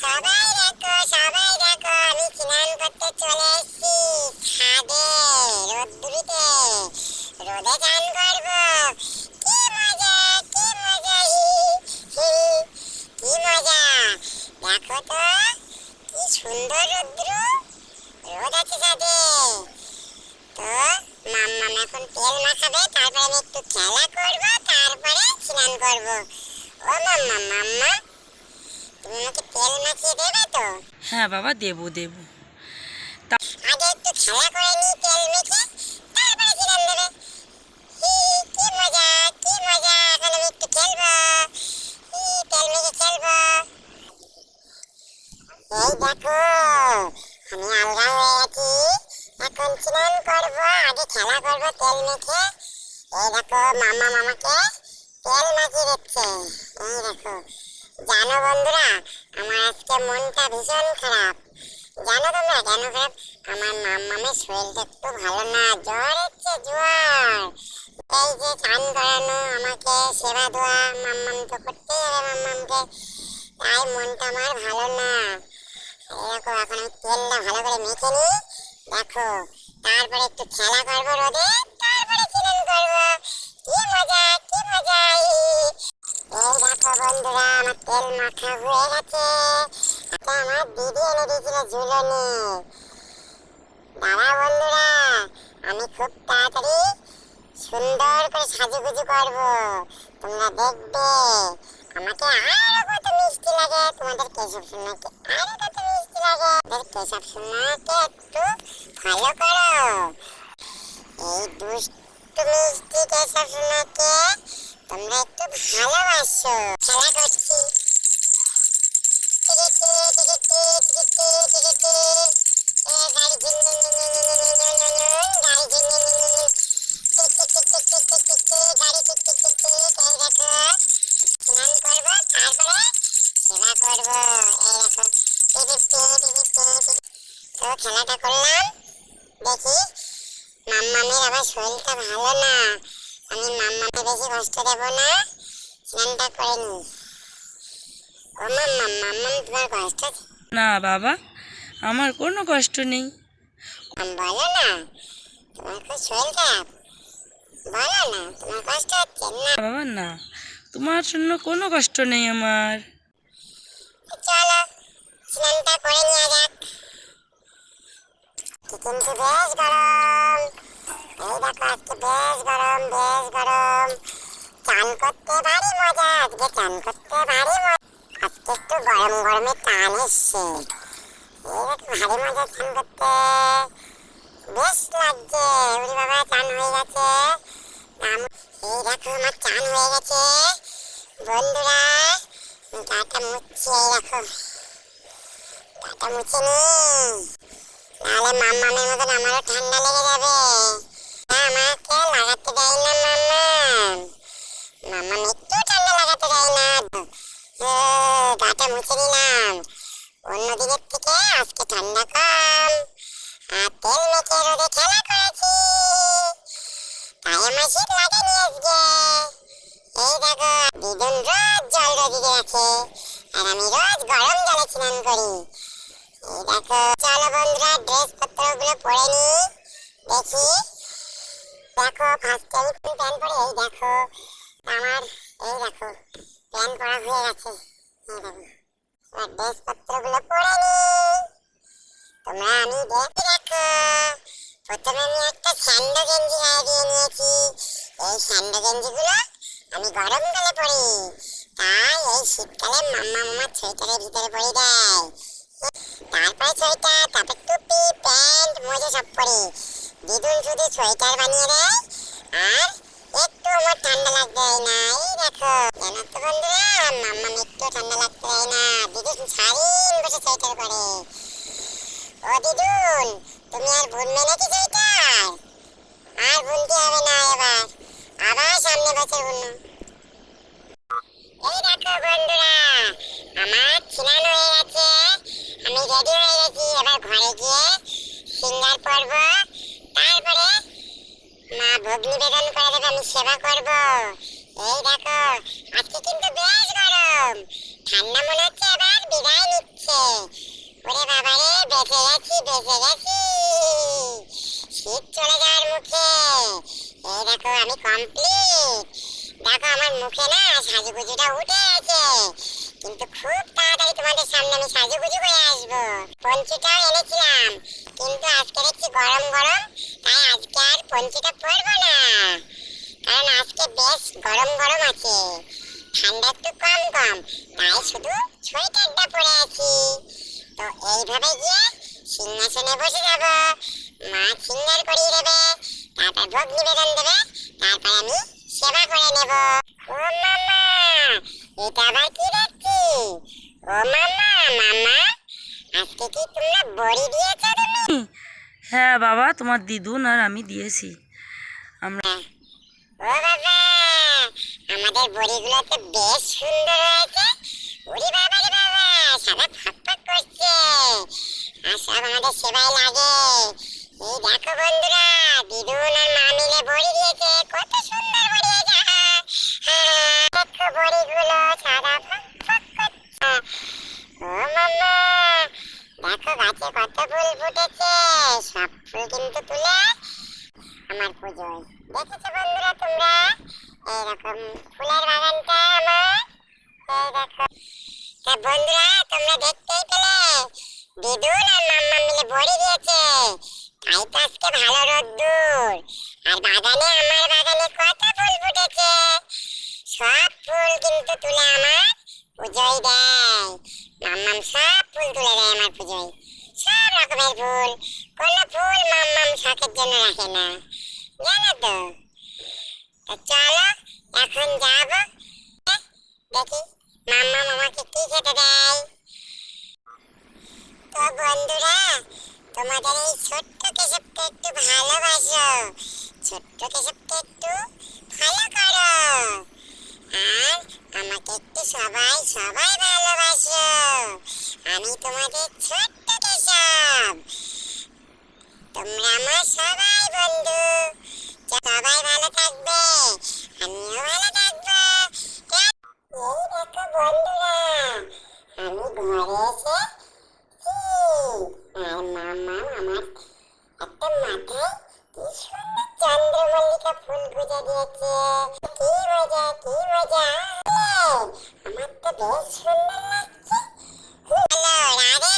সবাই দেখো আমি স্নান করতে চলে এসেছি ছাদে রোদ্দুরিতে রোদে চান করবো। কি মজা কি মজা হি কি মজা। দেখো তো কি সুন্দর রোদ আছে ছাদে। তো মাম্মাম এখন তেল মাখাবে, তারপরে আমি একটু খেলা করবো, তারপরে স্নান করবো। ও মাম্মা তুমি আমাকে তেল মাখিয়ে দেবে তো? হ্যাঁ বাবা, দেবো দেবো। আগে একটু খেলা করে নি তেল মেখে, তারপরে স্নান দেবে। কি মজা কি মজা। এখন আমি একটু খেলবো, তেল মেখে খেলবো। এই দেখো আমি আলগা হয়ে গেছি, এখন স্নান করবো, আগে খেলা করবো তেল মেখে। এই দেখো মামা মামাকে তেল মাখিয়ে দিচ্ছে। এই দেখো, জানো বন্ধুরা আমার আজকে মনটা ভীষণ খারাপ। জানো তোমরা কেন খারাপ? আমার মাম্মামের শরীরটা একটু ভালো না, জ্বর হচ্ছে জ্বর। এই যে চান করানো, আমাকে সেবা দেওয়া, মাম্মাম তো করতেই হবে মাম্মামকে, তাই মনটা আমার ভালো না। দেখো এখন আমি তেলটা ভালো করে মেখে নিই, দেখো তারপরে একটু খেলা করবো রোদে, তারপরে স্নান করবো। কি মজা কি মজা। এই দেখো বন্ধুরা আমার তেল মাখা হয়ে গেছে। আমার দিদি এনে দিয়েছিল ঝুলনি। দাঁড়া বন্ধুরা, আমি খুব তাড়াতাড়ি সুন্দর করে সাজুগুজু করবো, তোমরা দেখবে। আমাকে আরো কত মিষ্টি লাগে, তোমাদের কেশব সোনাকে আরো কত মিষ্টি লাগে। কেশব সোনাকে একটু ভালো করো, এই দুষ্টু মিষ্টি কেশব সোনাকে তোমরা একটু ভালোবাসো। খেলা করছি খেলাটা করলাম। দেখি মাম্মামের আবার শরীরটা ভালো না, আমি মাম্মামে বেশি কষ্ট দেব না, স্নানটা করে নি। ও মাম্মাম তোমার কষ্ট আছে? না বাবা, আমার কোনো কষ্ট নেই। বলো না, তোমার খুব শরীর খারাপ, বলো না তোমার কষ্ট হচ্ছে না? বাবা না, তোমার জন্য কোনো কষ্ট নেই আমার। চলো স্নানটা করে নিয়ে যাক। কিন্তু বেশ গরম, এই দেখো আজকে বেশ গরম বেশ গরম। চান করতে ভারী মজা, আজকে চান করতে ভারী মজা। আজকে একটু গরম গরমে টান এসছে, এই দেখো ভারী মজা চান করতে, বেশ লাগছে। উরি বাবা চান হয়ে গেছে। এই দেখো আমার চান হয়ে গেছে বন্ধুরা, গাটা মুছছি। এই দেখো গাটা মুছে নি, নাহলে মাম্মামের মতন আমারও ঠান্ডা লেগে যাবে। আমাকে লাগাতে দেয় না মাম্মাম, মাম্মাম একটু ঠান্ডা লাগাতে দেয় না। গাটা মুছে নিলাম, অন্যদিনের থেকে আজকে ঠান্ডা কম। আর তেল মেখে রোদে খেলা করেছি, তাই আমার শীত লাগেনি আজকে। এই দেখো দিদুন রোজ জল রোদিতে রাখে, আর আমি রোজ গরম জলে স্নান করি। এই দেখো চলো বন্ধুরা ড্রেস পত্রগুলো পরে নি, দেখি। দেখো ফার্স্টে আমি প্যান্ট পরে, এই দেখো আমার, এই দেখো প্যান্ট পরা হয়ে গেছে। এই দেখো এবার ড্রেস পত্রগুলো পরে নি, তোমরা আমি দেখো। প্রথমে আমি একটা স্যান্ডো গেঞ্জি গায়ে দিয়ে নিয়েছি। এই স্যান্ডো গেঞ্জিগুলো আমি গরমকালে পরি, তাই এই শীতকালে মাম্মা মামার সোয়েটারের ভিতরে পরি দেয়। তারপরে সোয়েটার, তারপর টুপি, প্যান্ট, মোজা সব পরি। দিদুন শুধু সোয়েটার বানিয়ে দেয়, আর একটু আমার ঠান্ডা লাগতে দেয় না। এই দেখো জানো তো বন্ধুরা, মাম্মাম একটু ঠান্ডা লাগতে দেয় না, দিদুন সারাদিন বসে সোয়েটার পরে। ও দিদুন তুমি আর বুনবে নাকি সোয়েটার? আর বুনতে হবে না, এবার আবার সামনে বছর বুনবো। এই দেখো বন্ধুরা আমার স্নান হয়ে গেছে, আমি রেডি হয়ে গেছি। এবার ঘরে গিয়ে সিঙ্গার পরবো, তারপরে মা ভোগ নিবেদন করে দেবে, আমি সেবা করব। এই দেখো আজকে কিন্তু বেশ গরম, ঠান্ডা মনে হচ্ছে এবার বিদায় নিচ্ছে। বেঁচে গেছি বেঁচে গেছি, শীত চলে যাওয়ার মুখে। এই দেখো আমি কমপ্লিট। দেখো আমার মুখে না সাজুগুজুটা উঠে আছে, কিন্তু খুব তাড়াতাড়ি তোমাদের সামনে আমি সাজুগুজু হয়ে আসবো। পঞ্চুটাও এনেছিলাম, কিন্তু আজকে দেখছি গরম গরম, তাই আজকে আর পঞ্চুটা পরবো না, কারণ আজকে বেশ গরম গরম আছে, ঠান্ডা একটু কম কম, তাই শুধু সোয়েটারটা পরে আছি। তো এইভাবে গিয়ে সিংহাসনে বসে যাব, মা সিঙ্গার করিয়ে দেবে, তারপর ভোগ নিবেদন দেবে, তারপর আমি সেবা করে নেব। ও মামা, এটা আবার কি দেখছি? ও মামা, মামা আজকে কি তোমরা বড়ি দিয়েছো তুমি? হ্যাঁ বাবা, তোমার দিদুন আর আমি দিয়েছি আমরা। ও বাবা, আমাদের বড়িগুলো তো বেশ সুন্দর হয়েছে। ওরে বাবা রে বাবা, সাদা ফকফক করছে, আর সব আমাদের সেবাই লাগে। এই দেখো বন্ধুরা, দিদুন আর মা মিলে বড়ি দিয়েছে, কত সুন্দর বড়ি হয়েছে। দেখো বড়িগুলো সাদা ফকফক করছে। ও মামা, দেখো গাছে কত ফুল ফুটেছে, সব ফুল কিন্তু তুলে আমার পুজোয়। দেখেছো বন্ধুরা তোমরা, এইরকম ফুলের বাগানটা আমার, এই দেখো। তা বন্ধুরা তোমরা দেখতেই পেলে, দিদুন আর মাম্মা মিলে বড়ি দিয়েছে, তাই তো আজকে ভালো রোদ্দুর। আর বাগানে, আমার বাগানে কত ফুল ফুটেছে, সব ফুল কিন্তু তুলে আমার পুজোয় দেয়। মাম্মাম সব ফুল তুলে দেয় আমার পুজোয়, সব রকমের ফুল, কোনো ফুল মাম্মাম শখের জন্য রাখে না, জানো তো। তো চলো এখন যাবো, দেখি মাম্মা আমাকে কি খেতে দেয়। তো বন্ধুরা, তোমাদের এই ছোট্ট কেশবকে একটু ভালোবাসো, ছোট্ট কেশবকে একটু ফলো করো, আর আমাকে একটু সবাই সবাই ভালোবাসো। আমি তোমাদের ছোট্ট কেশব, তোমরা আমার সবাই বন্ধু। সবাই ভালো থাকবে, আমিও ভালো থাকবো। এই দেখো বন্ধুরা, আমি ঘরে এসেছি, আর মামা আমার একটা মাথায় কি সুন্দর চন্দ্রমল্লিকা ফুল গুজে দিয়েছে। কি মজা কি মজা, আমার তো বেশ সুন্দর লাগছে। হ্যালো, রাধে